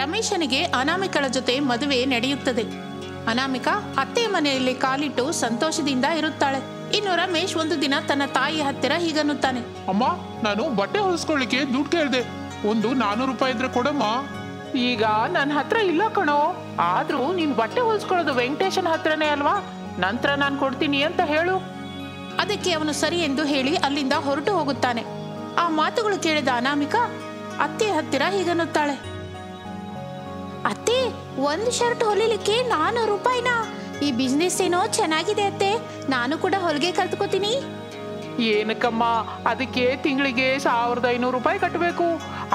ರಮೇಶನಿಗೆ ಅನಾಮಿಕಳ ಜೊತೆ ಮದುವೆ ನಡೆಯುತ್ತದೆ. ಅನಾಮಿಕಾ ಅತ್ತೆ ಮನೆಯಲ್ಲಿ ಕಾಲಿಟ್ಟು ಸಂತೋಷದಿಂದ ಇರುತ್ತಾಳೆ. ಇನ್ನು ರಮೇಶ್ ಒಂದು ದಿನ ತನ್ನ ತಾಯಿ ಹತ್ತಿರ ಹೀಗನ್ನುತ್ತಾನೆ. ಅಮ್ಮ, ನಾನು ಬಟ್ಟೆ ಹೊಲಿಸ್ಕೊಳ್ಳಿಕ್ಕೆ ದುಡ್ಡು ಕೇಳಿದೆ. ಒಂದು 400 ರೂಪಾಯಿ ಇದ್ರೆ ಕೊಡಮ್ಮ. ಈಗ ನನ್ನ ಹತ್ರ ಇಲ್ಲ ಕಣೋ. ಆದ್ರೂ ನೀನ್ ಬಟ್ಟೆ ಹೊಲಿಸ್ಕೊಳ್ಳೋದು ವೆಂಕಟೇಶನ್ ಹತ್ರನೇ ಅಲ್ವಾ, ನಂತರ ನಾನು ಕೊಡ್ತೀನಿ ಅಂತ ಹೇಳು. ಅದಕ್ಕೆ ಅವನು ಸರಿ ಎಂದು ಹೇಳಿ ಅಲ್ಲಿಂದ ಹೊರಟು ಹೋಗುತ್ತಾನೆ. ಆ ಮಾತುಗಳು ಕೇಳಿದ ಅನಾಮಿಕಾ ಅತ್ತೆ ಹತ್ತಿರ ಹೀಗನ್ನುತ್ತಾಳೆ. ಅತ್ತೆ, ಒಂದು ಶರ್ಟ್ ಹೊಲಿಲಿಕ್ಕೆ 400 ರೂಪಾಯಿನಾ? ಈ ಬಿಸ್ನೆಸ್ ಏನೋ ಚೆನ್ನಾಗಿದೆ ಅತ್ತೆ, ನಾನು ಕೂಡ ಹೊಲಿಗೆ ಕಲ್ತ್ಕೋತೀನಿ. ಏನಕ್ಕಮ್ಮ, ಅದಕ್ಕೆ ತಿಂಗಳಿಗೆ 1500 ರೂಪಾಯಿ ಕಟ್ಟಬೇಕು.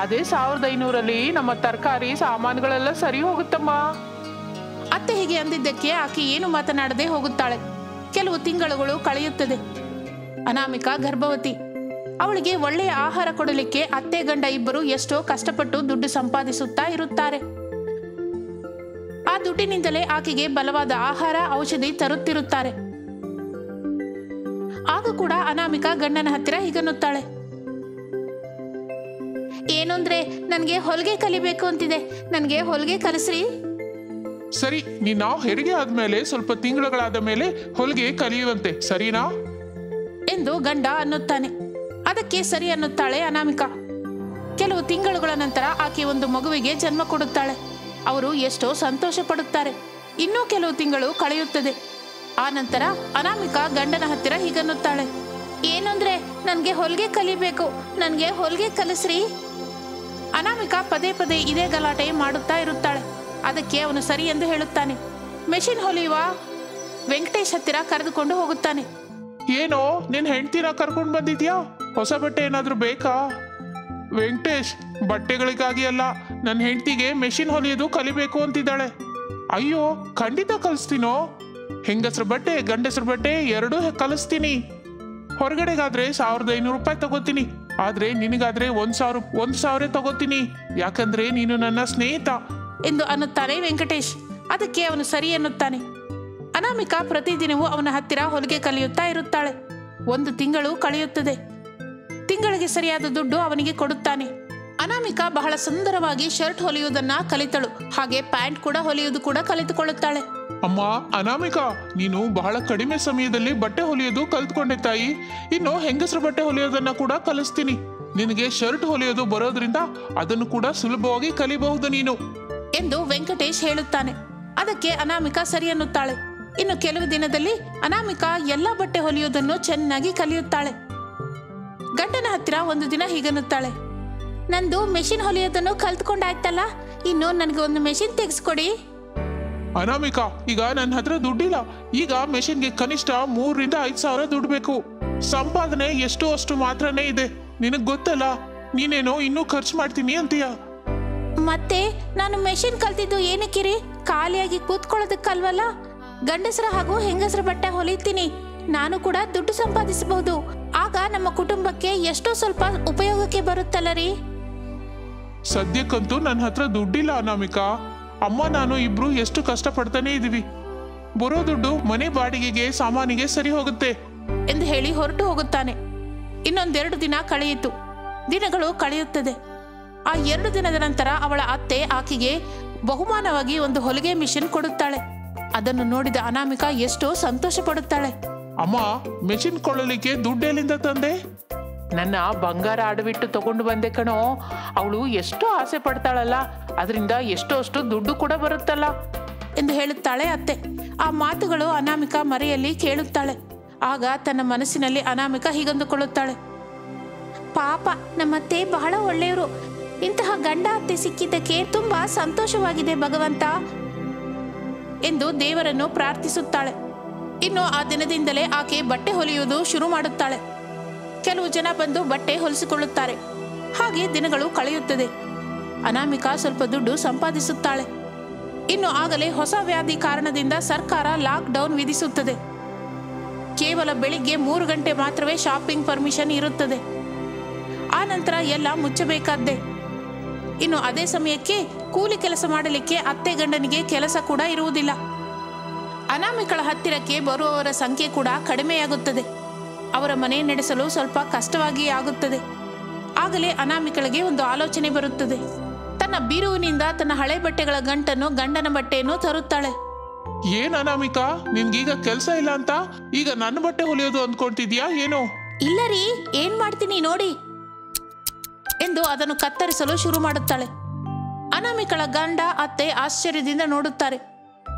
ಅದೇ 1500ರಲ್ಲಿ ನಮ್ಮ ತರಕಾರಿ ಸಾಮಾನುಗಳೆಲ್ಲ ಸರಿ ಹೋಗುತ್ತಮ್ಮ. ಅತ್ತೆ ಹೀಗೆ ಅಂದಿದ್ದಕ್ಕೆ ಆಕೆ ಏನು ಮಾತನಾಡದೆ ಹೋಗುತ್ತಾಳೆ. ಕೆಲವು ತಿಂಗಳುಗಳು ಕಳೆಯುತ್ತದೆ. ಅನಾಮಿಕಾ ಗರ್ಭವತಿ. ಅವಳಿಗೆ ಒಳ್ಳೆಯ ಆಹಾರ ಕೊಡಲಿಕ್ಕೆ ಅತ್ತೆ ಗಂಡ ಇಬ್ಬರು ಎಷ್ಟೋ ಕಷ್ಟಪಟ್ಟು ದುಡ್ಡು ಸಂಪಾದಿಸುತ್ತಾ ಇರುತ್ತಾರೆ. ಆ ದುಡ್ಡಿನಿಂದಲೇ ಆಕೆಗೆ ಬಲವಾದ ಆಹಾರ ಔಷಧಿ ತರುತ್ತಿರುತ್ತಾರೆ. ಆಗ ಕೂಡ ಅನಾಮಿಕಾ ಗಂಡನ ಹತ್ತಿರ ಹೀಗನ್ನುತ್ತಾಳೆ. ಏನು ಅಂದ್ರೆ ನನ್ಗೆ ಹೊಲಿಗೆ ಕಲಿಬೇಕು ಅಂತಿದೆ, ನನ್ಗೆ ಹೊಲಿಗೆ ಕಲಿಸ್ರಿ. ಸರಿ, ನೀನು ಹೆರಿಗೆ ಆದ್ಮೇಲೆ ಸ್ವಲ್ಪ ತಿಂಗಳುಗಳಾದ ಮೇಲೆ ಹೊಲಿಗೆ ಕಲಿಯುವಂತೆ, ಸರಿನಾ ಎಂದು ಗಂಡ ಅನ್ನುತ್ತಾನೆ. ಅದಕ್ಕೆ ಸರಿ ಅನ್ನುತ್ತಾಳೆ ಅನಾಮಿಕಾ. ಕೆಲವು ತಿಂಗಳುಗಳ ನಂತರ ಆಕೆ ಒಂದು ಮಗುವಿಗೆ ಜನ್ಮ ಕೊಡುತ್ತಾಳೆ. ಅವರು ಎಷ್ಟೋ ಸಂತೋಷ ಪಡುತ್ತಾರೆ. ಇನ್ನೂ ಕೆಲವು ತಿಂಗಳು ಕಳೆಯುತ್ತದೆ. ಆ ನಂತರ ಅನಾಮಿಕಾ ಗಂಡನ ಹತ್ತಿರ ಹೀಗನ್ನುತ್ತಾಳೆ. ಏನಂದ್ರೆ ನನ್ಗೆ ಹೊಲಿಗೆ ಕಲಿಬೇಕು, ನನ್ಗೆ ಹೊಲಿಗೆ ಕಲಿಸ್ರಿ. ಅನಾಮಿಕಾ ಪದೇ ಪದೇ ಇದೇ ಗಲಾಟೆ ಮಾಡುತ್ತಾ ಇರುತ್ತಾಳೆ. ಅದಕ್ಕೆ ಅವನು ಸರಿ ಎಂದು ಹೇಳುತ್ತಾನೆ. ಮೆಷಿನ್ ಹೊಲಿಯುವ ವೆಂಕಟೇಶ್ ಹತ್ತಿರ ಕರೆದುಕೊಂಡು ಹೋಗುತ್ತಾನೆ. ಏನೋ, ನಿನ್ ಹೆಂಡ್ತಿನ ಕರ್ಕೊಂಡು ಬಂದಿದ್ಯಾ? ಹೊಸ ಬಟ್ಟೆ ಏನಾದ್ರೂ ಬೇಕಾ? ವೆಂಕಟೇಶ್, ಬಟ್ಟೆಗಳಿಗಾಗಿ ಅಲ್ಲ, ನನ್ನ ಹೆಂಡ್ತಿಗೆ ಮೆಷಿನ್ ಹೊಲಿಯೋದು ಕಲಿಬೇಕು ಅಂತಿದ್ದಾಳೆ. ಅಯ್ಯೋ, ಖಂಡಿತ ಕಲಿಸ್ತೀನೋ. ಹೆಂಗಸರು ಬಟ್ಟೆ ಗಂಡಸರು ಬಟ್ಟೆ ಎರಡೂ ಕಲಿಸ್ತೀನಿ. ಹೊರಗಡೆಗಾದ್ರೆ 1500 ರೂಪಾಯಿ ತಗೋತೀನಿ, ಆದ್ರೆ ನಿನಗಾದ್ರೆ 1000 ತಗೋತೀನಿ, ಯಾಕಂದ್ರೆ ನೀನು ನನ್ನ ಸ್ನೇಹಿತ ಎಂದು ಅನ್ನುತ್ತಾನೆ ವೆಂಕಟೇಶ್. ಅದಕ್ಕೆ ಅವನು ಸರಿ ಎನ್ನುತ್ತಾನೆ. ಅನಾಮಿಕಾ ಪ್ರತಿದಿನವೂ ಅವನ ಹತ್ತಿರ ಹೊಲಿಗೆ ಕಲಿಯುತ್ತಾ ಇರುತ್ತಾಳೆ. ಒಂದು ತಿಂಗಳು ಕಳೆಯುತ್ತದೆ. ತಿಂಗಳಿಗೆ ಸರಿಯಾದ ದುಡ್ಡು ಅವನಿಗೆ ಕೊಡುತ್ತಾನೆ. ಅನಾಮಿಕಾ ಬಹಳ ಸುಂದರವಾಗಿ ಶರ್ಟ್ ಹೊಲಿಯುವುದನ್ನ ಕಲಿತಳು. ಹಾಗೆ ಪ್ಯಾಂಟ್ ಕೂಡ ಹೊಲಿಯುವುದು ಕೂಡ ಕಲಿತುಕೊಳ್ಳುತ್ತಾಳೆ. ಅಮ್ಮ ಅನಾಮಿಕಾ, ನೀನು ಬಹಳ ಕಡಿಮೆ ಸಮಯದಲ್ಲಿ ಬಟ್ಟೆ ಹೊಲಿಯೋದು ಕಲ್ತ್ಕೊಂಡೆ ತಾಯಿ. ಇನ್ನು ಹೆಂಗಸರು ಬಟ್ಟೆ ಹೊಲಿಯೋದನ್ನ ಕೂಡ ಕಲಿಸ್ತೀನಿ. ನಿನಗೆ ಶರ್ಟ್ ಹೊಲಿಯೋದು ಬರೋದ್ರಿಂದ ಅದನ್ನು ಕೂಡ ಸುಲಭವಾಗಿ ಕಲಿಬಹುದು ನೀನು ಎಂದು ವೆಂಕಟೇಶ್ ಹೇಳುತ್ತಾನೆ. ಅದಕ್ಕೆ ಅನಾಮಿಕಾ ಸರಿ ಅನ್ನುತ್ತಾಳೆ. ಇನ್ನು ಕೆಲವು ದಿನದಲ್ಲಿ ಅನಾಮಿಕಾ ಎಲ್ಲ ಬಟ್ಟೆ ಹೊಲಿಯೋದನ್ನು ಚೆನ್ನಾಗಿ ಕಲಿಯುತ್ತಾಳೆ. ಗಂಡನ ಹತ್ತಿರ ಒಂದು ದಿನ ಹೀಗನ್ನುತ್ತಾಳೆ. ನಂದು ಮೆಷಿನ್ ಹೊಲಿಯೋದನ್ನು ಕಲ್ತ್ಕೊಂಡಾಯ್ತಲ್ಲ, ಇನ್ನು ನನಗೆ ಒಂದು ಮೆಷಿನ್ ತೆಗೆಸ್ಕೊಡಿ. ಅನಾಮಿಕಾ, ಈಗ ನನ್ನ ಹತ್ರ ದುಡ್ಡಿಲ್ಲ. ಈಗ ಮೆಷಿನ್ಗೆ ಕನಿಷ್ಠ 3 ರಿಂದ 5 ಸಾವಿರ ದುಡ್ಡು ಬೇಕು. ಸಂಪಾದನೆ ಎಷ್ಟು ಅಷ್ಟು ಮಾತ್ರನೇ ಇದೆ. ನಿನಗ್ ಗೊತ್ತಲ್ಲ, ನೀನೇನೋ ಇನ್ನೂ ಖರ್ಚು ಮಾಡ್ತೀನಿ ಅಂತೀಯ. ಮತ್ತೆ ನಾನು ಮೆಷಿನ್ ಕಲ್ತಿದ್ದು ಏನಕ್ಕಿರಿ? ಖಾಲಿಯಾಗಿ ಕೂತ್ಕೊಳ್ಳೋದಕ್ಕಲ್ವಲ್ಲ. ಗಂಡಸರ ಹಾಗೂ ಹೆಂಗಸರ ಬಟ್ಟೆ ಹೊಲಿತೀನಿ, ನಾನು ಕೂಡ ದುಡ್ಡು ಸಂಪಾದಿಸಬಹುದು. ಆಗ ನಮ್ಮ ಕುಟುಂಬಕ್ಕೆ ಎಷ್ಟೋ ಸ್ವಲ್ಪ ಉಪಯೋಗಕ್ಕೆ ಬರುತ್ತಲ್ಲ ರೀ. ಸದ್ಯಕ್ಕಂತೂ ನನ್ನ ಹತ್ರ ದುಡ್ಡಿಲ್ಲ ಅನಾಮಿಕಾ. ಅಮ್ಮ ನಾನು ಇಬ್ರು ಎಷ್ಟು ಕಷ್ಟ ಪಡ್ತಾನೆ ಇದೀವಿ. ಬರೋ ದುಡ್ಡು ಮನೆ ಬಾಡಿಗೆಗೆ ಸಾಮಾನಿಗೆ ಸರಿ ಹೋಗುತ್ತೆ ಎಂದು ಹೇಳಿ ಹೊರಟು ಹೋಗುತ್ತಾನೆ. ಇನ್ನೊಂದೆರಡು ದಿನ ಕಳೆಯಿತು. ದಿನಗಳು ಕಳೆಯುತ್ತದೆ. ಆ 2 ದಿನದ ನಂತರ ಅವಳ ಅತ್ತೆ ಆಕೆಗೆ ಬಹುಮಾನವಾಗಿ ಒಂದು ಹೊಲಿಗೆ ಮಿಷಿನ್ ಕೊಡುತ್ತಾಳೆ. ಅದನ್ನು ನೋಡಿದ ಅನಾಮಿಕಾ ಎಷ್ಟೋ ಸಂತೋಷ ಪಡುತ್ತಾಳೆ. ಅಮ್ಮ, ಮೆಷಿನ್ ಕೊಳ್ಳಲಿಕ್ಕೆ ದುಡ್ಡೆಲ್ಲಿಂದ ತಂದೆ? ನನ್ನ ಬಂಗಾರ ಅಡವಿಟ್ಟು ತಗೊಂಡು ಬಂದೆ ಕಣೋ. ಅವಳು ಎಷ್ಟೋ ಆಸೆ ಪಡ್ತಾಳಲ್ಲ, ಅದರಿಂದ ಎಷ್ಟೋ ಅಷ್ಟು ದುಡ್ಡು ಕೂಡ ಬರುತ್ತಲ್ಲ ಎಂದು ಹೇಳುತ್ತಾಳೆ ಅತ್ತೆ. ಆ ಮಾತುಗಳು ಅನಾಮಿಕಾ ಮರೆಯಲ್ಲಿ ಕೇಳುತ್ತಾಳೆ. ಆಗ ತನ್ನ ಮನಸ್ಸಿನಲ್ಲಿ ಅನಾಮಿಕಾ ಹೀಗಂದುಕೊಳ್ಳುತ್ತಾಳೆ. ಪಾಪ, ನಮ್ಮತ್ತೆ ಬಹಳ ಒಳ್ಳೆಯವರು. ಇಂತಹ ಗಂಡ ಅತ್ತೆ ಸಿಕ್ಕಿದ್ದಕ್ಕೆ ತುಂಬಾ ಸಂತೋಷವಾಗಿದೆ ಭಗವಂತ ಎಂದು ದೇವರನ್ನು ಪ್ರಾರ್ಥಿಸುತ್ತಾಳೆ. ಇನ್ನು ಆ ದಿನದಿಂದಲೇ ಆಕೆ ಬಟ್ಟೆ ಹೊಲಿಯುವುದು ಶುರು ಮಾಡುತ್ತಾಳೆ. ಕೆಲವು ಜನ ಬಂದು ಬಟ್ಟೆ ಹೊಲಿಸಿಕೊಳ್ಳುತ್ತಾರೆ. ಹಾಗೆ ದಿನಗಳು ಕಳೆಯುತ್ತದೆ. ಅನಾಮಿಕಾ ಸ್ವಲ್ಪ ದುಡ್ಡು ಸಂಪಾದಿಸುತ್ತಾಳೆ. ಇನ್ನು ಆಗಲೇ ಹೊಸ ವ್ಯಾಧಿ ಕಾರಣದಿಂದ ಸರ್ಕಾರ ಲಾಕ್ ಡೌನ್ ವಿಧಿಸುತ್ತದೆ. ಕೇವಲ ಬೆಳಿಗ್ಗೆ 3 ಗಂಟೆ ಮಾತ್ರವೇ ಶಾಪಿಂಗ್ ಪರ್ಮಿಷನ್ ಇರುತ್ತದೆ. ಆ ನಂತರ ಎಲ್ಲ ಮುಚ್ಚಬೇಕಾದ್ದೆ. ಇನ್ನು ಅದೇ ಸಮಯಕ್ಕೆ ಕೂಲಿ ಕೆಲಸ ಮಾಡಲಿಕ್ಕೆ ಅತ್ತೆ ಗಂಡನಿಗೆ ಕೆಲಸ ಕೂಡ ಇರುವುದಿಲ್ಲ. ಅನಾಮಿಕಳ ಹತ್ತಿರಕ್ಕೆ ಬರುವವರ ಸಂಖ್ಯೆ ಕೂಡ ಕಡಿಮೆಯಾಗುತ್ತದೆ. ಅವರ ಮನೆ ನಡೆಸಲು ಸ್ವಲ್ಪ ಕಷ್ಟವಾಗಿ ಆಗುತ್ತದೆ. ಆಗಲೇ ಅನಾಮಿಕಳಿಗೆ ಒಂದು ಆಲೋಚನೆ ಬರುತ್ತದೆ. ತನ್ನ ತನ್ನ ಬೀರುವಿನಿಂದ ತನ್ನ ಹಳೆ ಬಟ್ಟೆಗಳ ಗಂಟನ್ನು ಗಂಡನ ಬಟ್ಟೆಯನ್ನು ತರುತ್ತಾಳೆ. ಏನ್ ಅನಾಮಿಕಾ, ನಿನ್ಗೀಗ ಕೆಲ್ಸ ಇಲ್ಲ ಅಂತ ಈಗ ನನ್ನ ಬಟ್ಟೆ ಹೊಲಿಯೋದು ಅಂದ್ಕೊಂತಿದ್ಯಾ ಏನೋ? ಇಲ್ಲ ರೀ, ಏನ್ ಮಾಡ್ತೀನಿ ನೋಡಿ ಎಂದು ಅದನ್ನು ಕತ್ತರಿಸಲು ಶುರು ಮಾಡುತ್ತಾಳೆ. ಅನಾಮಿಕಳ ಗಂಡ ಅತ್ತೆ ಆಶ್ಚರ್ಯದಿಂದ ನೋಡುತ್ತಾರೆ.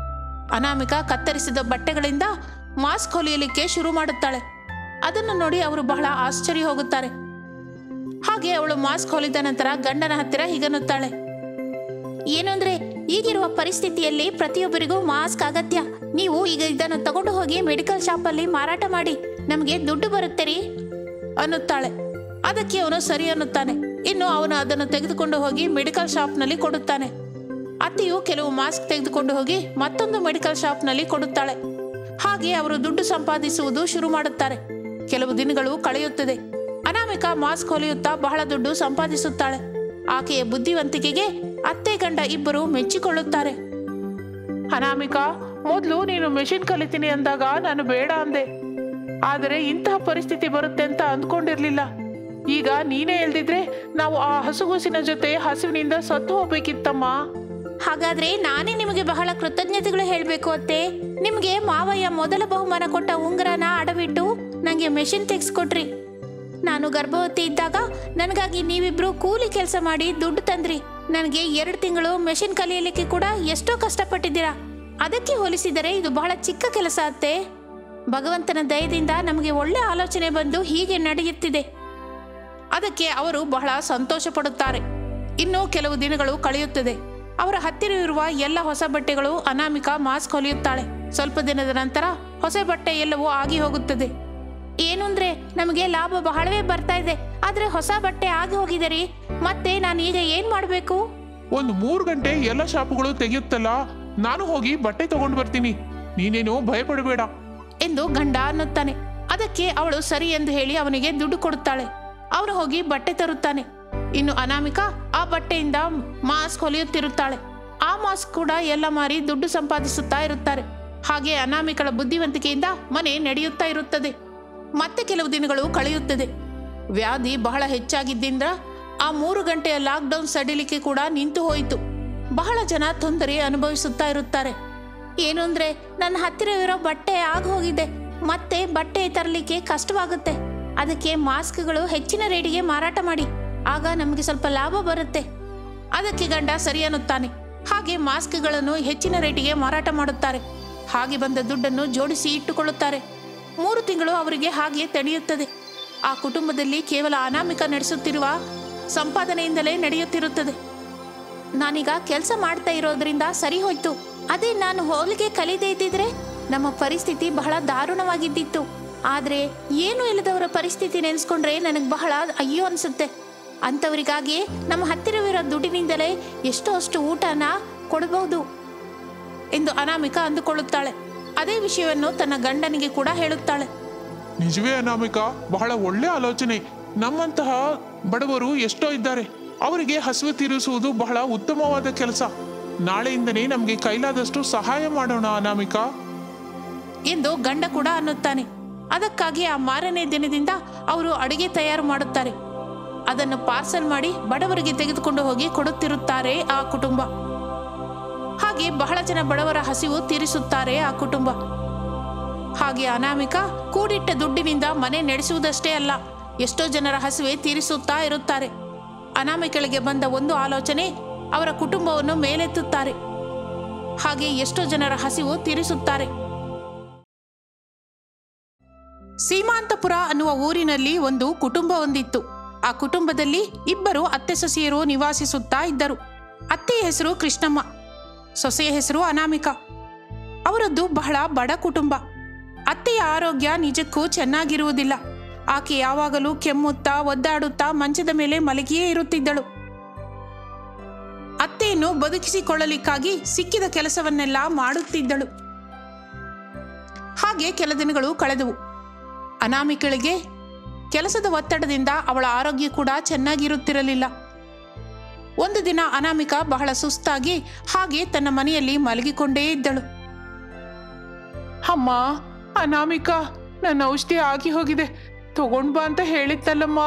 ಅನಾಮಿಕಾ ಕತ್ತರಿಸಿದ ಬಟ್ಟೆಗಳಿಂದ ಮಾಸ್ಕ್ ಹೊಲಿಯಲಿಕ್ಕೆ ಶುರು ಮಾಡುತ್ತಾಳೆ. ಅದನ್ನು ನೋಡಿ ಅವರು ಬಹಳ ಆಶ್ಚರ್ಯ ಹೋಗುತ್ತಾರೆ. ಹಾಗೆ ಅವಳು ಮಾಸ್ಕ್ ಹೊಲಿದ ನಂತರ ಗಂಡನ ಹತ್ತಿರ ಹೀಗನ್ನುತ್ತಾಳೆ, ಏನು ಅಂದ್ರೆ ಈಗಿರುವ ಪರಿಸ್ಥಿತಿಯಲ್ಲಿ ಪ್ರತಿಯೊಬ್ಬರಿಗೂ ಮಾಸ್ಕ್ ಅಗತ್ಯ. ನೀವು ಈಗ ಇದನ್ನು ತಗೊಂಡು ಹೋಗಿ ಮೆಡಿಕಲ್ ಶಾಪಲ್ಲಿ ಮಾರಾಟ ಮಾಡಿ, ನಮಗೆ ದುಡ್ಡು ಬರುತ್ತೆ ರೀ ಅನ್ನುತ್ತಾಳೆ. ಅದಕ್ಕೆ ಅವನು ಸರಿ ಅನ್ನುತ್ತಾನೆ. ಇನ್ನು ಅವನು ಅದನ್ನು ತೆಗೆದುಕೊಂಡು ಹೋಗಿ ಮೆಡಿಕಲ್ ಶಾಪ್ನಲ್ಲಿ ಕೊಡುತ್ತಾನೆ. ಅತ್ತೆಯು ಕೆಲವು ಮಾಸ್ಕ್ ತೆಗೆದುಕೊಂಡು ಹೋಗಿ ಮತ್ತೊಂದು ಮೆಡಿಕಲ್ ಶಾಪ್ನಲ್ಲಿ ಕೊಡುತ್ತಾಳೆ. ಹಾಗೆ ಅವರು ದುಡ್ಡು ಸಂಪಾದಿಸುವುದು ಶುರು ಮಾಡುತ್ತಾರೆ. ಕೆಲವು ದಿನಗಳು ಕಳೆಯುತ್ತದೆ. ಅನಾಮಿಕಾ ಮಾಸ್ಕ್ ಹೊಲಿಯುತ್ತಾ ಬಹಳ ದುಡ್ಡು ಸಂಪಾದಿಸುತ್ತಾಳೆ. ಆಕೆಯ ಬುದ್ಧಿವಂತಿಕೆಗೆ ಅತ್ತೆ ಗಂಡ ಇಬ್ಬರು ಮೆಚ್ಚಿಕೊಳ್ಳುತ್ತಾರೆ. ಅನಾಮಿಕಾ, ಮೊದಲು ನೀನು ಮೆಷಿನ್ ಕಲಿತೀನಿ ಅಂದಾಗ ನಾನು ಬೇಡ ಅಂದೆ, ಆದರೆ ಇಂತಹ ಪರಿಸ್ಥಿತಿ ಬರುತ್ತೆ ಅಂತ ಅಂದ್ಕೊಂಡಿರ್ಲಿಲ್ಲ. ಈಗ ನೀನೇ ಹೇಳ್ದಿದ್ರೆ ನಾವು ಆ ಹಸುಗೂಸಿನ ಜೊತೆ ಹಸುವಿನಿಂದ ಸತ್ತು ಹೋಗ್ಬೇಕಿತ್ತಮ್ಮ. ಹಾಗಾದ್ರೆ ನಾನೇ ನಿಮಗೆ ಬಹಳ ಕೃತಜ್ಞತೆಗಳು ಹೇಳಬೇಕು ಅತ್ತೆ. ನಿಮಗೆ ಮಾವಯ್ಯ ಮೊದಲ ಬಹುಮಾನ ಕೊಟ್ಟ ಉಂಗುರನ ಅಡವಿಟ್ಟು ನನಗೆ ಮೆಷಿನ್ ತೆಗೆಸ್ಕೊಟ್ರಿ. ನಾನು ಗರ್ಭವತಿ ಇದ್ದಾಗ ನನಗಾಗಿ ನೀವಿಬ್ರು ಕೂಲಿ ಕೆಲಸ ಮಾಡಿ ದುಡ್ಡು ತಂದ್ರಿ. ನನಗೆ 2 ತಿಂಗಳು ಮೆಷಿನ್ ಕಲಿಯಲಿಕ್ಕೆ ಕೂಡ ಎಷ್ಟೋ ಕಷ್ಟಪಟ್ಟಿದ್ದೀರಾ. ಅದಕ್ಕೆ ಹೋಲಿಸಿದರೆ ಇದು ಬಹಳ ಚಿಕ್ಕ ಕೆಲಸ ಅತ್ತೆ. ಭಗವಂತನ ದಯದಿಂದ ನಮಗೆ ಒಳ್ಳೆ ಆಲೋಚನೆ ಬಂದು ಹೀಗೆ ನಡೆಯುತ್ತಿದೆ. ಅದಕ್ಕೆ ಅವರು ಬಹಳ ಸಂತೋಷ ಪಡುತ್ತಾರೆ. ಇನ್ನು ಕೆಲವು ದಿನಗಳು ಕಳೆಯುತ್ತದೆ. ಅವರ ಹತ್ತಿರವಿರುವ ಎಲ್ಲ ಹೊಸ ಬಟ್ಟೆಗಳು ಅನಾಮಿಕಾ ಮಾಸ್ಕ್ ಹೊಲಿಯುತ್ತಾಳೆ. ಸ್ವಲ್ಪ ದಿನದ ನಂತರ ಹೊಸ ಬಟ್ಟೆ ಎಲ್ಲವೂ ಆಗಿ ಹೋಗುತ್ತದೆ. ಏನು ಅಂದ್ರೆ ನಮಗೆ ಲಾಭ ಬಹಳವೇ ಬರ್ತಾ ಇದೆ, ಆದ್ರೆ ಹೊಸ ಬಟ್ಟೆ ಆಗಿ ಹೋಗಿದೆ ರೀ. ಮತ್ತೆ ನಾನು ಈಗ ಏನ್ ಮಾಡ್ಬೇಕು? ಒಂದು 3 ಗಂಟೆ ಎಲ್ಲ ಶಾಪುಗಳು ತೆಗೆಯುತ್ತಲ್ಲ, ನಾನು ಹೋಗಿ ಬಟ್ಟೆ ತಗೊಂಡು ಬರ್ತೀನಿ, ನೀನೇನು ಭಯಪಡಬೇಡ ಎಂದು ಗಂಡ ಅನ್ನುತ್ತಾನೆ. ಅದಕ್ಕೆ ಅವಳು ಸರಿ ಎಂದು ಹೇಳಿ ಅವನಿಗೆ ದುಡ್ಡು ಕೊಡುತ್ತಾಳೆ. ಅವನು ಹೋಗಿ ಬಟ್ಟೆ ತರುತ್ತಾನೆ. ಇನ್ನು ಅನಾಮಿಕಾ ಆ ಬಟ್ಟೆಯಿಂದ ಮಾಸ್ಕ್ ಹೊಲಿಯುತ್ತಿರುತ್ತಾಳೆ. ಆ ಮಾಸ್ಕ್ ಕೂಡ ಎಲ್ಲ ಮಾರಿ ದುಡ್ಡು ಸಂಪಾದಿಸುತ್ತಾ ಇರುತ್ತಾರೆ. ಹಾಗೆ ಅನಾಮಿಕಳ ಬುದ್ಧಿವಂತಿಕೆಯಿಂದ ಮನೆ ನಡೆಯುತ್ತಾ ಇರುತ್ತದೆ. ಮತ್ತೆ ಕೆಲವು ದಿನಗಳು ಕಳೆಯುತ್ತದೆ. ವ್ಯಾಧಿ ಬಹಳ ಹೆಚ್ಚಾಗಿದ್ದರಿಂದ ಆ 3 ಗಂಟೆಯ ಲಾಕ್ಡೌನ್ ಸಡಿಲಿಕೆ ಕೂಡ ನಿಂತು ಹೋಯಿತು. ಬಹಳ ಜನ ತೊಂದರೆ ಅನುಭವಿಸುತ್ತಾ ಇರುತ್ತಾರೆ. ಏನು ಅಂದ್ರೆ ನನ್ನ ಹತ್ತಿರವಿರೋ ಬಟ್ಟೆ ಆಗ ಹೋಗಿದೆ, ಮತ್ತೆ ಬಟ್ಟೆ ತರಲಿಕ್ಕೆ ಕಷ್ಟವಾಗುತ್ತೆ. ಅದಕ್ಕೆ ಮಾಸ್ಕ್ಗಳು ಹೆಚ್ಚಿನ ರೇಟಿಗೆ ಮಾರಾಟ ಮಾಡಿ, ಆಗ ನಮಗೆ ಸ್ವಲ್ಪ ಲಾಭ ಬರುತ್ತೆ. ಅದಕ್ಕೆ ಗಂಡ ಸರಿ ಅನ್ನುತ್ತಾನೆ. ಹಾಗೆ ಮಾಸ್ಕ್ಗಳನ್ನು ಹೆಚ್ಚಿನ ರೇಟಿಗೆ ಮಾರಾಟ ಮಾಡುತ್ತಾರೆ. ಹಾಗೆ ಬಂದ ದುಡ್ಡನ್ನು ಜೋಡಿಸಿ ಇಟ್ಟುಕೊಳ್ಳುತ್ತಾರೆ. 3 ತಿಂಗಳು ಅವರಿಗೆ ಹಾಗೆ ತಡೆಯುತ್ತದೆ. ಆ ಕುಟುಂಬದಲ್ಲಿ ಕೇವಲ ಅನಾಮಿಕಾ ನಡೆಸುತ್ತಿರುವ ಸಂಪಾದನೆಯಿಂದಲೇ ನಡೆಯುತ್ತಿರುತ್ತದೆ. ನಾನೀಗ ಕೆಲಸ ಮಾಡ್ತಾ ಇರೋದ್ರಿಂದ ಸರಿ ಹೋಯ್ತು. ಅದೇ ನಾನು ಹೋಲಿಗೆ ಕಲಿದೇ ಇದ್ದಿದ್ರೆ ನಮ್ಮ ಪರಿಸ್ಥಿತಿ ಬಹಳ ದಾರುಣವಾಗಿದ್ದಿತ್ತು. ಆದ್ರೆ ಏನು ಇಲ್ಲದವರ ಪರಿಸ್ಥಿತಿ ನೆನೆಸ್ಕೊಂಡ್ರೆ ನನಗೆ ಬಹಳ ಅಯ್ಯೋ ಅನ್ಸುತ್ತೆ. ಅಂಥವರಿಗಾಗಿ ನಮ್ಮ ಹತ್ತಿರವಿರೋ ದುಡ್ಡಿನಿಂದಲೇ ಎಷ್ಟೋ ಅಷ್ಟು ಊಟನ ಕೊಡಬಹುದು ಎಂದು ಅನಾಮಿಕಾ ಅಂದುಕೊಳ್ಳುತ್ತಾಳೆ. ಅದೇ ವಿಷಯವನ್ನು ತನ್ನ ಗಂಡನಿಗೆ ಕೂಡ ಹೇಳುತ್ತಾಳೆ. ನಿಜವೇ ಅನಾಮಿಕಾ, ಬಹಳ ಒಳ್ಳೆ ಆಲೋಚನೆ. ನಮ್ಮಂತಹ ಬಡವರು ಎಷ್ಟೋ ಇದ್ದಾರೆ, ಅವರಿಗೆ ಹಸಿವು ತೀರಿಸುವುದು ಬಹಳ ಉತ್ತಮವಾದ ಕೆಲಸ. ನಾಳೆಯಿಂದನೇ ನಮಗೆ ಕೈಲಾದಷ್ಟು ಸಹಾಯ ಮಾಡೋಣ ಅನಾಮಿಕಾ ಎಂದು ಗಂಡ ಕೂಡ ಅನ್ನುತ್ತಾನೆ. ಅದಕ್ಕಾಗಿ ಆ ಮಾರನೇ ದಿನದಿಂದ ಅವರು ಅಡುಗೆ ತಯಾರು ಮಾಡುತ್ತಾರೆ. ಅದನ್ನು ಪಾರ್ಸಲ್ ಮಾಡಿ ಬಡವರಿಗೆ ತೆಗೆದುಕೊಂಡು ಹೋಗಿ ಕೊಡುತ್ತಿರುತ್ತಾರೆ ಆ ಕುಟುಂಬ. ಹಾಗೆ ಬಹಳ ಜನ ಬಡವರ ಹಸಿವು ತೀರಿಸುತ್ತಾರೆ ಆ ಕುಟುಂಬ. ಹಾಗೆ ಅನಾಮಿಕಾ ಕೂಡಿಟ್ಟ ದುಡ್ಡಿನಿಂದ ಮನೆ ನಡೆಸುವುದಷ್ಟೇ ಅಲ್ಲ, ಎಷ್ಟೋ ಜನರ ಹಸಿವೆ ತೀರಿಸುತ್ತಾ ಇರುತ್ತಾರೆ. ಅನಾಮಿಕಳಿಗೆ ಬಂದ ಒಂದು ಆಲೋಚನೆ ಅವರ ಕುಟುಂಬವನ್ನು ಮೇಲೆತ್ತುತ್ತಾರೆ. ಹಾಗೆ ಎಷ್ಟೋ ಜನರ ಹಸಿವು ತೀರಿಸುತ್ತಾರೆ. ಸೀಮಾಂತಪುರ ಅನ್ನುವ ಊರಿನಲ್ಲಿ ಒಂದು ಕುಟುಂಬ ಹೊಂದಿತ್ತು. ಆ ಕುಟುಂಬದಲ್ಲಿ 2 ಅತ್ತೆ ಸೊಸೆಯರು ನಿವಾಸಿಸುತ್ತಾ ಇದ್ದರು. ಅತ್ತೆಯ ಹೆಸರು ಕೃಷ್ಣಮ್ಮ, ಸೊಸೆಯ ಹೆಸರು ಅನಾಮಿಕಾ. ಅವರದ್ದು ಬಹಳ ಬಡ ಕುಟುಂಬ. ಅತ್ತೆಯ ಆರೋಗ್ಯ ನಿಜಕ್ಕೂ ಚೆನ್ನಾಗಿರುವುದಿಲ್ಲ. ಆಕೆ ಯಾವಾಗಲೂ ಕೆಮ್ಮುತ್ತಾ ಒದ್ದಾಡುತ್ತಾ ಮಂಚದ ಮೇಲೆ ಮಲಗಿಯೇ ಇರುತ್ತಿದ್ದಳು. ಅತ್ತೆಯನ್ನು ಬದುಕಿಸಿಕೊಳ್ಳಲಿಕ್ಕಾಗಿ ಸಿಕ್ಕಿದ ಕೆಲಸವನ್ನೆಲ್ಲ ಮಾಡುತ್ತಿದ್ದಳು. ಹಾಗೆ ಕೆಲ ದಿನಗಳು ಕಳೆದವು. ಅನಾಮಿಕಳಿಗೆ ಕೆಲಸದ ಒತ್ತಡದಿಂದ ಅವಳ ಆರೋಗ್ಯ ಕೂಡ ಚೆನ್ನಾಗಿರುತ್ತಿರಲಿಲ್ಲ. ಒಂದು ದಿನ ಅನಾಮಿಕಾ ಬಹಳ ಸುಸ್ತಾಗಿ ಹಾಗೆ ತನ್ನ ಮನೆಯಲ್ಲಿ ಮಲಗಿಕೊಂಡೇ ಇದ್ದಳು. ಅಮ್ಮ, ಅನಾಮಿಕಾ, ನನ್ನ ಔಷಧಿ ಆಗಿ ಹೋಗಿದೆ, ತಗೊಂಡ್ ಬಾ ಅಂತ ಹೇಳಿತ್ತಲ್ಲಮ್ಮ,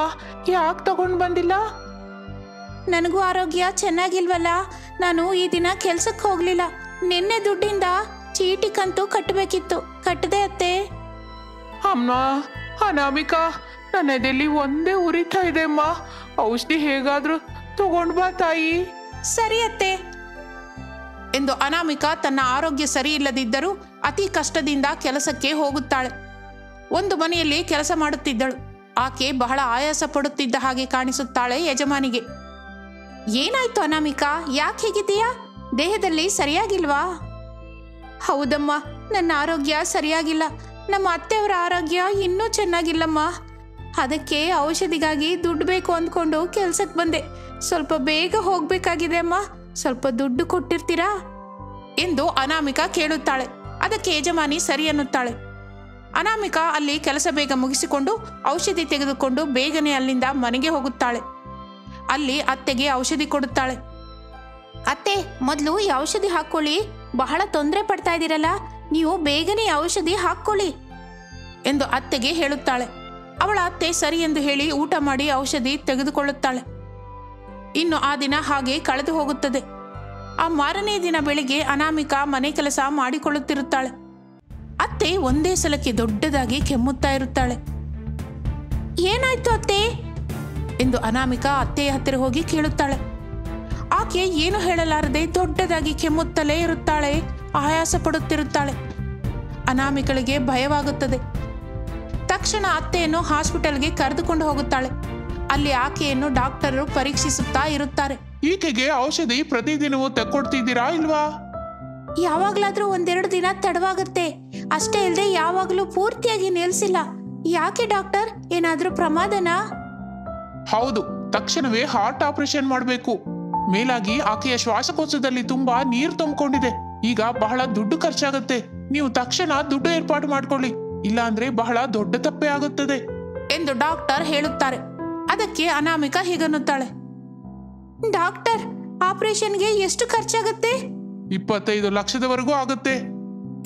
ಯಾಕೆ ತಗೊಂಡ್ ಬಂದಿಲ್ಲ? ನನಗೂ ಆರೋಗ್ಯ ಚೆನ್ನಾಗಿಲ್ವಲ್ಲ, ನಾನು ಈ ದಿನ ಕೆಲ್ಸಕ್ಕೆ ಹೋಗ್ಲಿಲ್ಲ. ನಿನ್ನೆ ದುಡ್ಡಿಂದ ಚೀಟಿ ಕಂತು ಕಟ್ಟಬೇಕಿತ್ತು, ಕಟ್ಟದೆ ಅತ್ತೆ. ಅಮ್ಮ, ಅನಾಮಿಕಾ, ನನ್ನ ಎದೆಯಲ್ಲಿ ಒಂದೇ ಉರಿತಾ ಇದೆ ಅಮ್ಮ. ಔಷಧಿ ಹೇಗಾದ್ರೂ ತಗೊಂಡ್ ಬಾ ತಾಯಿ. ಸರಿ ಅತ್ತೆ ಎಂದು ಅನಾಮಿಕಾ ತನ್ನ ಆರೋಗ್ಯ ಸರಿ ಇಲ್ಲದಿದ್ದರೂ ಅತಿ ಕಷ್ಟದಿಂದ ಕೆಲಸಕ್ಕೆ ಹೋಗುತ್ತಾಳೆ. ಒಂದು ಮನೆಯಲ್ಲಿ ಕೆಲಸ ಮಾಡುತ್ತಿದ್ದಳು. ಆಕೆ ಬಹಳ ಆಯಾಸ ಪಡುತ್ತಿದ್ದ ಹಾಗೆ ಕಾಣಿಸುತ್ತಾಳೆ ಯಜಮಾನಿಗೆ. ಏನಾಯ್ತು ಅನಾಮಿಕಾ, ಯಾಕೆ ಹೇಗಿದ್ದೀಯಾ? ದೇಹದಲ್ಲಿ ಸರಿಯಾಗಿಲ್ವಾ? ಹೌದಮ್ಮ, ನನ್ನ ಆರೋಗ್ಯ ಸರಿಯಾಗಿಲ್ಲ. ನಮ್ಮ ಅತ್ತೆಯವರ ಆರೋಗ್ಯ ಇನ್ನೂ ಚೆನ್ನಾಗಿಲ್ಲಮ್ಮ. ಅದಕ್ಕೆ ಔಷಧಿಗಾಗಿ ದುಡ್ಡು ಬೇಕು ಅಂದ್ಕೊಂಡು ಕೆಲ್ಸಕ್ಕೆ ಬಂದೆ. ಸ್ವಲ್ಪ ಬೇಗ ಹೋಗ್ಬೇಕಾಗಿದೆ ಅಮ್ಮ, ಸ್ವಲ್ಪ ದುಡ್ಡು ಕೊಟ್ಟಿರ್ತೀರಾ ಎಂದು ಅನಾಮಿಕಾ ಕೇಳುತ್ತಾಳೆ. ಅದಕ್ಕೆ ಯಜಮಾನಿ ಸರಿ ಅನ್ನುತ್ತಾಳೆ. ಅನಾಮಿಕಾ ಅಲ್ಲಿ ಕೆಲಸ ಬೇಗ ಮುಗಿಸಿಕೊಂಡು ಔಷಧಿ ತೆಗೆದುಕೊಂಡು ಬೇಗನೆ ಅಲ್ಲಿಂದ ಮನೆಗೆ ಹೋಗುತ್ತಾಳೆ. ಅಲ್ಲಿ ಅತ್ತೆಗೆ ಔಷಧಿ ಕೊಡುತ್ತಾಳೆ. ಅತ್ತೆ, ಮೊದಲು ಈ ಔಷಧಿ ಹಾಕ್ಕೊಳ್ಳಿ. ಬಹಳ ತೊಂದರೆ ಪಡ್ತಾ ಇದ್ದೀರಲ್ಲ, ನೀವು ಬೇಗನೆ ಔಷಧಿ ಹಾಕ್ಕೊಳ್ಳಿ ಎಂದು ಅತ್ತೆಗೆ ಹೇಳುತ್ತಾಳೆ. ಅವಳ ಅತ್ತೆ ಸರಿ ಎಂದು ಹೇಳಿ ಊಟ ಮಾಡಿ ಔಷಧಿ ತೆಗೆದುಕೊಳ್ಳುತ್ತಾಳೆ. ಇನ್ನು ಆ ದಿನ ಹಾಗೆ ಕಳೆದು ಹೋಗುತ್ತದೆ. ಆ ಮಾರನೇ ದಿನ ಬೆಳಿಗ್ಗೆ ಅನಾಮಿಕಾ ಮನೆ ಕೆಲಸ ಮಾಡಿಕೊಳ್ಳುತ್ತಿರುತ್ತಾಳೆ. ಅತ್ತೆ ಒಂದೇ ಸಲಕ್ಕೆ ದೊಡ್ಡದಾಗಿ ಕೆಮ್ಮುತ್ತಾ ಇರುತ್ತಾಳೆ. ಏನಾಯ್ತು ಅತ್ತೆ ಎಂದು ಅನಾಮಿಕಾ ಅತ್ತೆಯ ಹತ್ತಿರ ಹೋಗಿ ಕೇಳುತ್ತಾಳೆ. ಆಕೆ ಏನು ಹೇಳಲಾರದೆ ದೊಡ್ಡದಾಗಿ ಕೆಮ್ಮುತ್ತಲೇ ಇರುತ್ತಾಳೆ, ಆಯಾಸ ಪಡುತ್ತಿರುತ್ತಾಳೆ. ಅನಾಮಿಕಳಿಗೆ ಭಯವಾಗುತ್ತದೆ. ತಕ್ಷಣ ಅತ್ತೆಯನ್ನು ಹಾಸ್ಪಿಟಲ್ಗೆ ಕರೆದುಕೊಂಡು ಹೋಗುತ್ತಾಳೆ. ಅಲ್ಲಿ ಆಕೆಯನ್ನು ಡಾಕ್ಟರು ಪರೀಕ್ಷಿಸುತ್ತಾ ಇರುತ್ತಾರೆ. ಈಕೆಗೆ ಔಷಧಿ ಪ್ರತಿದಿನವೂ ತಕ್ಕೊಡ್ತಿದ್ದೀರಾ ಇಲ್ವಾ? ಯಾವಾಗ್ಲಾದ್ರೂ 1-2 ದಿನ ತಡವಾಗುತ್ತೆ, ಅಷ್ಟೇ ಇಲ್ಲದೆ ಯಾವಾಗಲೂ ಪೂರ್ತಿಯಾಗಿ ನಿಲ್ಸಿಲ್ಲ. ಯಾಕೆ ಡಾಕ್ಟರ್, ಏನಾದ್ರೂ ಪ್ರಮಾದನಾ? ಹೌದು, ತಕ್ಷಣವೇ ಹಾರ್ಟ್ ಆಪರೇಷನ್ ಮಾಡಬೇಕು. ಮೇಲಾಗಿ ಆಕೆಯ ಶ್ವಾಸಕೋಶದಲ್ಲಿ ತುಂಬಾ ನೀರು ತುಂಬಿಕೊಂಡಿದೆ. ಈಗ ಬಹಳ ದುಡ್ಡು ಖರ್ಚಾಗುತ್ತೆ. ನೀವು ತಕ್ಷಣ ದುಡ್ಡು ಏರ್ಪಾಡು ಮಾಡ್ಕೊಳ್ಳಿ, ಇಲ್ಲಾಂದ್ರೆ ಬಹಳ ದೊಡ್ಡ ತಪ್ಪೇ ಆಗುತ್ತದೆ ಎಂದು ಡಾಕ್ಟರ್ ಹೇಳುತ್ತಾರೆ. ಅದಕ್ಕೆ ಅನಾಮಿಕಾ ಹೀಗನ್ನುತ್ತಾಳೆ. ಡಾಕ್ಟರ್, ಆಪರೇಷನ್ಗೆ ಎಷ್ಟು ಖರ್ಚಾಗುತ್ತೆ? 25 ಲಕ್ಷದವರೆಗೂ ಆಗುತ್ತೆ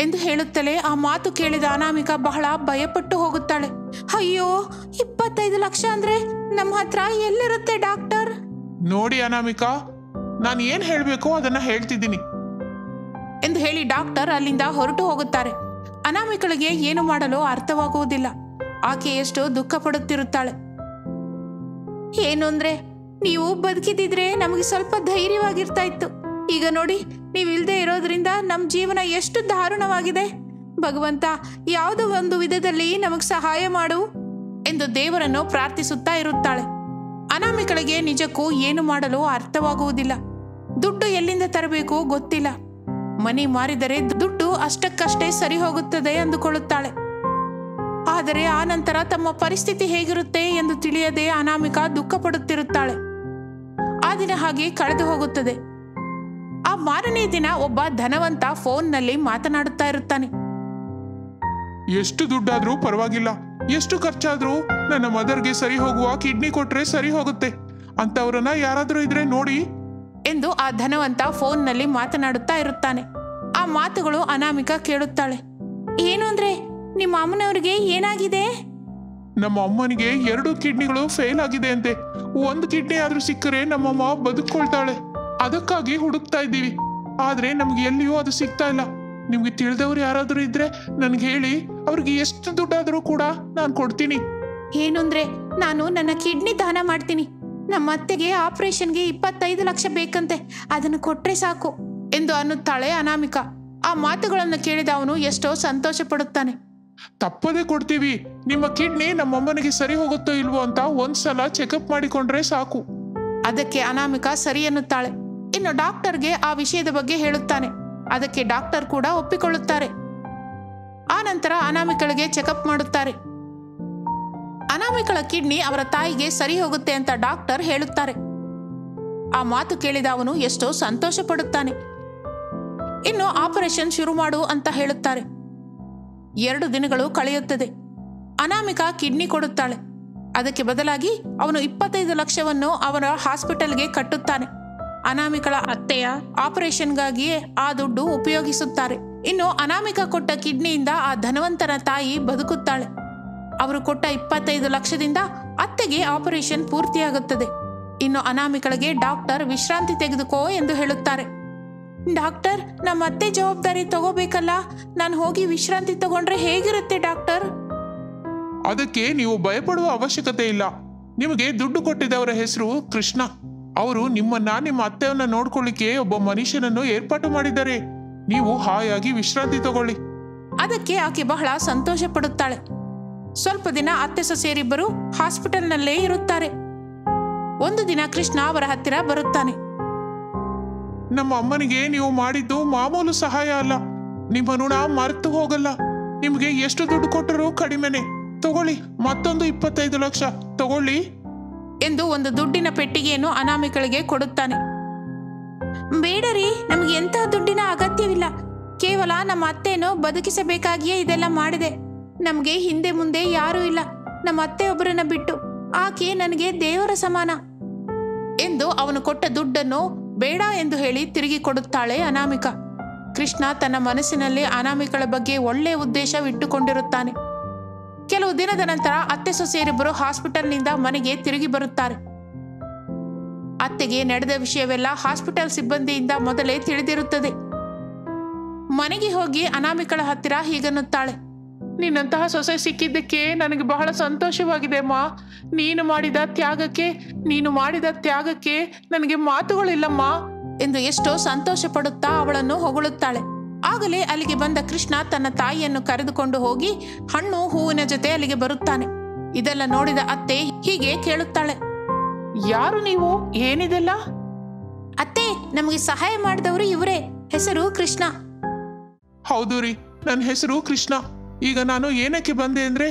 ಎಂದು ಹೇಳುತ್ತಲೇ ಆ ಮಾತು ಕೇಳಿದ ಅನಾಮಿಕಾ ಬಹಳ ಭಯಪಟ್ಟು ಹೋಗುತ್ತಾಳೆ. ಅಯ್ಯೋ, 25 ಲಕ್ಷ ಅಂದ್ರೆ ನಮ್ಮ ಹತ್ರ ಎಲ್ಲಿರುತ್ತೆ ಡಾಕ್ಟರ್? ನೋಡಿ ಅನಾಮಿಕಾ, ನಾನು ಏನ್ ಹೇಳ್ಬೇಕೋ ಅದನ್ನ ಹೇಳ್ತಿದ್ದೀನಿ ಎಂದು ಹೇಳಿ ಡಾಕ್ಟರ್ ಅಲ್ಲಿಂದ ಹೊರಟು ಹೋಗುತ್ತಾರೆ. ಅನಾಮಿಕಳಿಗೆ ಏನು ಮಾಡಲು ಅರ್ಥವಾಗುವುದಿಲ್ಲ. ಆಕೆ ಎಷ್ಟು ದುಃಖ ಪಡುತ್ತಿರುತ್ತಾಳೆ. ಏನು ಅಂದ್ರೆ, ನೀವು ಬದುಕಿದಿದ್ರೆ ನಮಗೆ ಸ್ವಲ್ಪ ಧೈರ್ಯವಾಗಿರ್ತಾ ಇತ್ತು. ಈಗ ನೋಡಿ, ನೀವಿಲ್ದೇ ಇರೋದ್ರಿಂದ ನಮ್ಮ ಜೀವನ ಎಷ್ಟು ದಾರುಣವಾಗಿದೆ. ಭಗವಂತ, ಯಾವುದೋ ಒಂದು ವಿಧದಲ್ಲಿ ನಮಗೆ ಸಹಾಯ ಮಾಡು ಎಂದು ದೇವರನ್ನು ಪ್ರಾರ್ಥಿಸುತ್ತಾ ಇರುತ್ತಾಳೆ. ಅನಾಮಿಕಳಿಗೆ ನಿಜಕ್ಕೂ ಏನು ಮಾಡಲು ಅರ್ಥವಾಗುವುದಿಲ್ಲ. ದುಡ್ಡು ಎಲ್ಲಿಂದ ತರಬೇಕು ಗೊತ್ತಿಲ್ಲ. ಮನೆ ಮಾರಿದರೆ ದುಡ್ಡು ಅಷ್ಟಕ್ಕಷ್ಟೇ ಸರಿ ಹೋಗುತ್ತದೆ ಅಂದುಕೊಳ್ಳುತ್ತಾಳೆ. ಆದರೆ ಆ ನಂತರ ತಮ್ಮ ಪರಿಸ್ಥಿತಿ ಹೇಗಿರುತ್ತೆ ಎಂದು ತಿಳಿಯದೆ ಅನಾಮಿಕಾ ದುಃಖ ಪಡುತ್ತಿರುತ್ತಾಳೆ. ಆ ದಿನ ಹಾಗೆ ಕಳೆದು ಹೋಗುತ್ತದೆ. ಆ ಮಾರನೇ ದಿನ ಒಬ್ಬ ಧನವಂತ ಫೋನ್ನಲ್ಲಿ ಮಾತನಾಡುತ್ತಾ ಇರುತ್ತಾನೆ. ಎಷ್ಟು ದುಡ್ಡಾದ್ರೂ ಪರವಾಗಿಲ್ಲ, ಎಷ್ಟು ಖರ್ಚಾದ್ರೂ ನನ್ನ ಮದರ್ಗೆ ಸರಿ ಹೋಗುವ ಕಿಡ್ನಿ ಕೊಟ್ರೆ ಸರಿ ಹೋಗುತ್ತೆ. ಅಂತವ್ರನ್ನ ಯಾರಾದ್ರೂ ಇದ್ರೆ ನೋಡಿ ಎಂದು ಆ ಧನವಂತ ಫೋನ್ನಲ್ಲಿ ಮಾತನಾಡುತ್ತಾ ಇರುತ್ತಾನೆ. ಆ ಮಾತುಗಳು ಅನಾಮಿಕಾ ಕೇಳುತ್ತಾಳೆ. ಏನು ಅಂದ್ರೆ, ನಿಮ್ಮ ಅಮ್ಮನವ್ರಿಗೆ ಏನಾಗಿದೆ? ನಮ್ಮ ಅಮ್ಮನಿಗೆ 2 ಕಿಡ್ನಿಗಳು ಫೇಲ್ ಆಗಿದೆ ಅಂತೆ. 1 ಕಿಡ್ನಿ ಆದ್ರೂ ಸಿಕ್ಕರೆ ನಮ್ಮಮ್ಮ ಬದುಕೊಳ್ತಾಳೆ. ಅದಕ್ಕಾಗಿ ಹುಡುಕ್ತಾ ಇದ್ದೀವಿ, ಆದ್ರೆ ನಮ್ಗೆ ಎಲ್ಲಿಯೂ ಅದು ಸಿಗ್ತಾ ಇಲ್ಲ. ನಿಮ್ಗೆ ತಿಳಿದವ್ರು ಯಾರಾದ್ರೂ ಇದ್ರೆ ನನ್ಗೆ ಹೇಳಿ, ಅವ್ರಿಗೆ ಎಷ್ಟು ದುಡ್ಡಾದ್ರೂ ಕೂಡ ನಾನು ಕೊಡ್ತೀನಿ. ಏನು ಅಂದ್ರೆ, ನಾನು ನನ್ನ ಕಿಡ್ನಿ ದಾನ ಮಾಡ್ತೀನಿ. ನಮ್ಮ ಅತ್ತೆಗೆ ಆಪರೇಷನ್ಗೆ 25 ಲಕ್ಷ ಬೇಕಂತೆ, ಅದನ್ನು ಕೊಟ್ರೆ ಸಾಕು ಎಂದು ಅನ್ನುತ್ತಾಳೆ ಅನಾಮಿಕಾ. ಆ ಮಾತುಗಳನ್ನು ಕೇಳಿದ ಅವನು ಎಷ್ಟೋ ಸಂತೋಷ ಪಡುತ್ತಾನೆ. ತಪ್ಪದೇ ಕೊಡ್ತೀವಿ. ನಿಮ್ಮ ಕಿಡ್ನಿ ನಮ್ಮಮ್ಮನಿಗೆ ಸರಿ ಹೋಗುತ್ತೋ ಇಲ್ವೋ ಅಂತ ಒಂದ್ಸಲ ಚೆಕಪ್ ಮಾಡಿಕೊಂಡ್ರೆ ಸಾಕು. ಅದಕ್ಕೆ ಅನಾಮಿಕಾ ಸರಿ ಎನ್ನುತ್ತಾಳೆ. ಇನ್ನು ಡಾಕ್ಟರ್ಗೆ ಆ ವಿಷಯದ ಬಗ್ಗೆ ಹೇಳುತ್ತಾನೆ. ಅದಕ್ಕೆ ಡಾಕ್ಟರ್ ಕೂಡ ಒಪ್ಪಿಕೊಳ್ಳುತ್ತಾರೆ. ಆ ನಂತರ ಅನಾಮಿಕಳಿಗೆ ಚೆಕಪ್ ಮಾಡುತ್ತಾರೆ. ಅನಾಮಿಕಳ ಕಿಡ್ನಿ ಅವರ ತಾಯಿಗೆ ಸರಿ ಹೋಗುತ್ತೆ ಅಂತ ಡಾಕ್ಟರ್ ಹೇಳುತ್ತಾರೆ. ಆ ಮಾತು ಕೇಳಿದ ಅವನು ಎಷ್ಟೋ ಸಂತೋಷ ಪಡುತ್ತಾನೆ. ಇನ್ನು ಆಪರೇಷನ್ ಶುರು ಮಾಡು ಅಂತ ಹೇಳುತ್ತಾರೆ. 2 ದಿನಗಳು ಕಳೆಯುತ್ತದೆ. ಅನಾಮಿಕಾ ಕಿಡ್ನಿ ಕೊಡುತ್ತಾಳೆ. ಅದಕ್ಕೆ ಬದಲಾಗಿ ಅವನು 25 ಲಕ್ಷವನ್ನು ಅವರ ಹಾಸ್ಪಿಟಲ್ಗೆ ಕಟ್ಟುತ್ತಾನೆ. ಅನಾಮಿಕಳ ಅತ್ತೆಯ ಆಪರೇಷನ್ಗಾಗಿಯೇ ಆ ದುಡ್ಡು ಉಪಯೋಗಿಸುತ್ತಾರೆ. ಇನ್ನು ಅನಾಮಿಕಾ ಕೊಟ್ಟ ಕಿಡ್ನಿಯಿಂದ ಆ ಧನವಂತನ ತಾಯಿ ಬದುಕುತ್ತಾಳೆ. ಅವರು ಕೊಟ್ಟ 25 ಲಕ್ಷದಿಂದ ಅತ್ತೆಗೆ ಆಪರೇಷನ್ ಪೂರ್ತಿಯಾಗುತ್ತದೆ. ಇನ್ನು ಅನಾಮಿಕಳಿಗೆ ಡಾಕ್ಟರ್ ವಿಶ್ರಾಂತಿ ತೆಗೆದುಕೋ ಎಂದು ಹೇಳುತ್ತಾರೆ. ಡಾಕ್ಟರ್, ನಮ್ಮ ಅತ್ತೆ ಜವಾಬ್ದಾರಿ ತಗೋಬೇಕಲ್ಲ, ನಾನು ಹೋಗಿ ವಿಶ್ರಾಂತಿ ತಗೊಂಡ್ರೆ ಹೇಗಿರುತ್ತೆ ಡಾಕ್ಟರ್? ಅದಕ್ಕೆ ನೀವು ಭಯಪಡುವ ಅವಶ್ಯಕತೆ ಇಲ್ಲ. ನಿಮಗೆ ದುಡ್ಡು ಕೊಟ್ಟಿದ್ದವರ ಹೆಸರು ಕೃಷ್ಣ. ಅವರು ನಿಮ್ಮ ಅತ್ತೆಯನ್ನ ನೋಡ್ಕೊಳ್ಳಿಕ್ಕೆ ಒಬ್ಬ ಮನುಷ್ಯನನ್ನು ಏರ್ಪಾಟು ಮಾಡಿದ್ದಾರೆ. ನೀವು ಹಾಯಾಗಿ ವಿಶ್ರಾಂತಿ ತಗೊಳ್ಳಿ. ಅದಕ್ಕೆ ಆಕೆ ಬಹಳ ಸಂತೋಷ ಪಡುತ್ತಾಳೆ. ಸ್ವಲ್ಪ ದಿನ ಅತ್ತೆ ಸೊಸೆಯರಿಬ್ಬರು ಹಾಸ್ಪಿಟಲ್ನಲ್ಲೇ ಇರುತ್ತಾರೆ. ಒಂದು ದಿನ ಕೃಷ್ಣ ಅವರ ಹತ್ತಿರ ಬರುತ್ತಾನೆ. ನಮ್ಮ ಅಮ್ಮನಿಗೆ ನೀವು ಮಾಡಿದ್ದು ಮಾಮೂಲು ಸಹಾಯ ಅಲ್ಲ. ನಿಮ್ಮ ಋಣ ಮರೆತು ಹೋಗಲ್ಲ. ನಿಮ್ಗೆ ಎಷ್ಟು ದುಡ್ಡು ಕೊಟ್ಟರೂ ಕಡಿಮೆನೆ. ತಗೊಳ್ಳಿ, ಮತ್ತೊಂದು 25 ಲಕ್ಷ ತಗೊಳ್ಳಿ ಎಂದು ಒಂದು ದುಡ್ಡಿನ ಪೆಟ್ಟಿಗೆಯನ್ನು ಅನಾಮಿಕಳಿಗೆ ಕೊಡುತ್ತಾನೆ. ಬೇಡರಿ, ನಮಗೆ ಎಂತಹ ದುಡ್ಡಿನ ಅಗತ್ಯವಿಲ್ಲ. ಕೇವಲ ನಮ್ಮ ಅತ್ತೆಯನ್ನು ಬದುಕಿಸಬೇಕಾಗಿಯೇ ಇದೆಲ್ಲ ಮಾಡಿದೆ. ನಮಗೆ ಹಿಂದೆ ಮುಂದೆ ಯಾರೂ ಇಲ್ಲ, ನಮ್ಮ ಅತ್ತೆಯೊಬ್ಬರನ್ನ ಬಿಟ್ಟು. ಆಕೆ ನನಗೆ ದೇವರ ಸಮಾನ ಎಂದು ಅವನು ಕೊಟ್ಟ ದುಡ್ಡನ್ನು ಬೇಡ ಎಂದು ಹೇಳಿ ತಿರುಗಿ ಕೊಡುತ್ತಾಳೆ ಅನಾಮಿಕ. ಕೃಷ್ಣ ತನ್ನ ಮನಸ್ಸಿನಲ್ಲಿ ಅನಾಮಿಕಳ ಬಗ್ಗೆ ಒಳ್ಳೆಯ ಉದ್ದೇಶವಿಟ್ಟುಕೊಂಡಿರುತ್ತಾನೆ. ಕೆಲವು ದಿನದ ನಂತರ ಅತ್ತೆ ಸೊಸೆಯರಿಬ್ಬರು ಹಾಸ್ಪಿಟಲ್ನಿಂದ ಮನೆಗೆ ತಿರುಗಿ ಬರುತ್ತಾರೆ. ಅತ್ತೆಗೆ ನಡೆದ ವಿಷಯವೆಲ್ಲ ಹಾಸ್ಪಿಟಲ್ ಸಿಬ್ಬಂದಿಯಿಂದ ಮೊದಲೇ ತಿಳಿದಿರುತ್ತದೆ. ಮನೆಗೆ ಹೋಗಿ ಅನಾಮಿಕಳ ಹತ್ತಿರ ಹೀಗನ್ನುತ್ತಾಳೆ. ನಿನ್ನಂತಹ ಸೊಸೆ ಸಿಕ್ಕಿದ್ದಕ್ಕೆ ನನಗೆ ಬಹಳ ಸಂತೋಷವಾಗಿದೆ ಅಮ್ಮ. ನೀನು ಮಾಡಿದ ತ್ಯಾಗಕ್ಕೆ ನನಗೆ ಮಾತುಗಳಿಲ್ಲಮ್ಮ ಎಂದು ಎಷ್ಟೋ ಸಂತೋಷ ಪಡುತ್ತಾ ಅವಳನ್ನು ಹೊಗಳುತ್ತಾಳೆ. ಆಗಲೇ ಅಲ್ಲಿಗೆ ಬಂದ ಕೃಷ್ಣ ತನ್ನ ತಾಯಿಯನ್ನು ಕರೆದುಕೊಂಡು ಹೋಗಿ ಹಣ್ಣು ಹೂವಿನ ಜೊತೆ ಅಲ್ಲಿಗೆ ಬರುತ್ತಾನೆ. ಇದೆಲ್ಲ ನೋಡಿದ ಅತ್ತೆ ಹೀಗೆ ಕೇಳುತ್ತಾಳೆ. ಯಾರು ನೀವು? ಏನಿದೆಲ್ಲ? ಅತ್ತೆ, ನಮಗೆ ಸಹಾಯ ಮಾಡಿದವರು ಇವರೇ. ಹೆಸರು ಕೃಷ್ಣ. ಹೌದು ರೀ, ನನ್ನ ಹೆಸರು ಕೃಷ್ಣ. ಈಗ ನಾನು ಏನಕ್ಕೆ ಬಂದೆ ಅಂದ್ರೆ